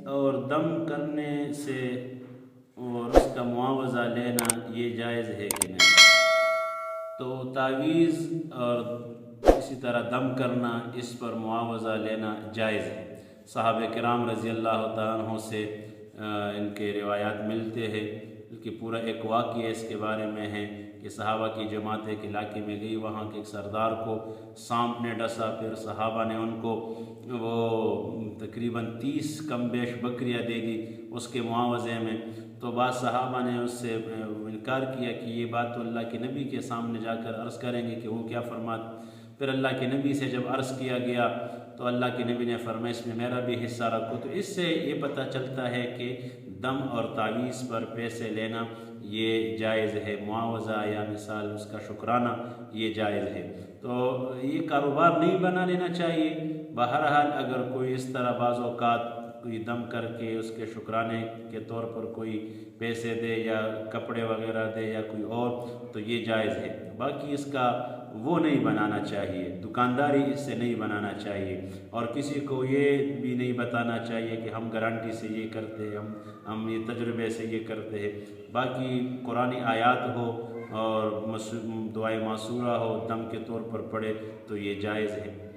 اور دم کرنے سے اور اس کا معاوضہ لینا یہ جائز ہے کہ نہیں؟ تو تعویذ اور اسی طرح دم کرنا، اس پر معاوضہ لینا جائز ہے۔ صحابہ کرام رضی اللہ تعالیٰ عنہ سے ان کے روایات ملتے ہیں، بلکہ پورا ایک واقعہ اس کے بارے میں ہے کہ صحابہ کی جماعت ایک علاقے میں گئی، وہاں کے ایک سردار کو سانپ نے ڈسا، پھر صحابہ نے ان کو وہ تقریباً 30 کم بیش بکریاں دے دی اس کے معاوضے میں۔ تو بعض صحابہ نے اس سے انکار کیا کہ یہ بات تو اللہ کے نبی کے سامنے جا کر عرض کریں گے کہ وہ کیا فرماتے۔ پھر اللہ کے نبی سے جب عرض کیا گیا تو اللہ کے نبی نے فرمایا اس میں میرا بھی حصہ رکھو۔ تو اس سے یہ پتہ چلتا ہے کہ دم اور تعویذ پر پیسے لینا یہ جائز ہے، معاوضہ یا مثال اس کا شکرانہ یہ جائز ہے۔ تو یہ کاروبار نہیں بنا لینا چاہیے۔ بہرحال اگر کوئی اس طرح بعض اوقات کوئی دم کر کے اس کے شکرانے کے طور پر کوئی پیسے دے یا کپڑے وغیرہ دے یا کوئی اور، تو یہ جائز ہے۔ باقی اس کا وہ نہیں بنانا چاہیے، دکانداری اس سے نہیں بنانا چاہیے، اور کسی کو یہ بھی نہیں بتانا چاہیے کہ ہم گارنٹی سے یہ کرتے ہیں، ہم یہ تجربے سے یہ کرتے ہیں۔ باقی قرآن آیات ہو اور دعائے معصورہ ہو دم کے طور پر پڑھے تو یہ جائز ہے۔